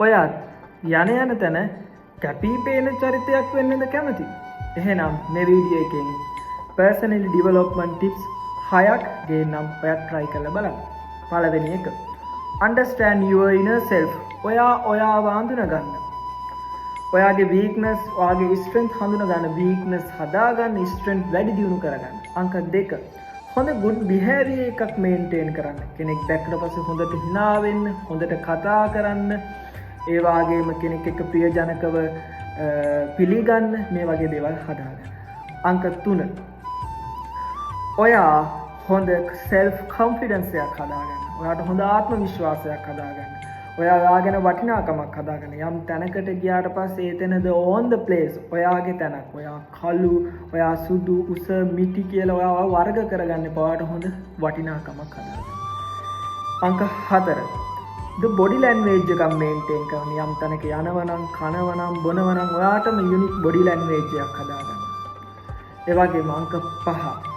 ඔයත් යන යන තැන කැපී පේන චරිතයක් වෙන්නද කැමති? එහෙනම් මේ වීඩියෝ එකෙන් personality development tips 6ක් ගේන්නම්. ඔයත් try කරලා බලන්න. පළවෙනි එක. Understand your inner self. ඔයාව හඳුනා ගන්න. ඔයාගේ weakness, ඔයාගේ strength හඳුනා ගන්න. weakness හදා ගන්න, strength වැඩි දියුණු කරගන්න. අංක 2. හොඳ good behavior එකක් maintain කරන්න. කෙනෙක් දැක්කට පස්සේ හොඳට hina වෙන්න, හොඳට කතා කරන්න, ඒ වගේම කෙනෙක් එක්ක ප්‍රියජනකව පිළිගන්න, මේ වගේ දේවල් හදාගන්න. අංක 3. ඔයා හොඳ self confidence එකක් හදාගන්න. ඔයාට හොඳ ආත්ම විශ්වාසයක් හදාගන්න. ඔයා යාගෙන වටිනාකමක් හදාගන්න. යම් තැනකට ගියාට පස්සේ ඒ තැනද on the place ඔයාගේ තැනක්. ඔයා කළු, ඔයා සුදු, උස, මිටි කියලා ඔයාව වර්ග කරගන්න එපා. ඔයාට හොඳ වටිනාකමක් හදාගන්න. අංක 4. the body language එක maintain කරන්න. යම් තැනක යනවනම්, කනවනම්, බොනවනම් ඔයාටම unique body language එකක් හදාගන්න. ඒ වගේම අංක 5.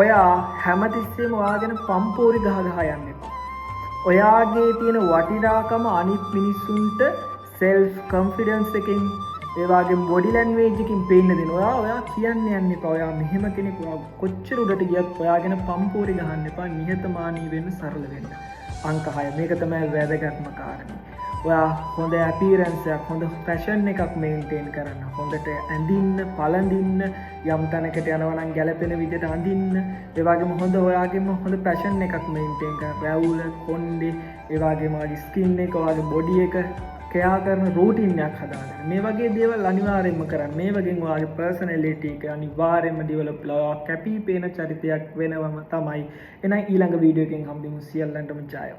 ඔයා හැමතිස්සෙම ඔයාගෙන පම්පෝරි ගහ යන්න එපා. ඔයාගේ තියෙන වටිනාකම අනිත් මිනිස්සුන්ට self confidence එකෙන්, ඒ වගේම body language එකකින් පේන්න දෙන්න. ඔයා කියන්න යන්න එපා. ඔයා මෙහෙම කෙනෙක්. ඔයා කොච්චර උඩට ගියත් ඔයාගෙන පම්පෝරි ගහන්න එපා. නිහතමානී වෙන්න, සරල වෙන්න. අංක 6. මේක තමයි වැදගත්ම කාරණේ. ඔයා හොඳ appearance එකක්, හොඳ fashion එකක් maintain කරන්න. හොඳට ඇඳින්න, පළඳින්න, යම් තැනකට යනවා නම් ගැලපෙන විදිහට අඳින්න. ඒ වගේම ඔයාගේම හොඳ fashion එකක් maintain කරන්න. රැවුල, කොණ්ඩේ, ඒ වගේම ඔයාගේ skin එක, ඔයාගේ body එක care කරන routine එකක් හදාගන්න. මේ වගේ දේවල් අනිවාර්යයෙන්ම කරන්න. මේ වගේ ඔයාගේ personality එක අනිවාර්යයෙන්ම develop වෙලා කැපී පේන චරිතයක් වෙනවම තමයි. එහෙනම් ඊළඟ වීඩියෝ එකෙන් හම්බෙමු. සියල්ලන්ටම ජය.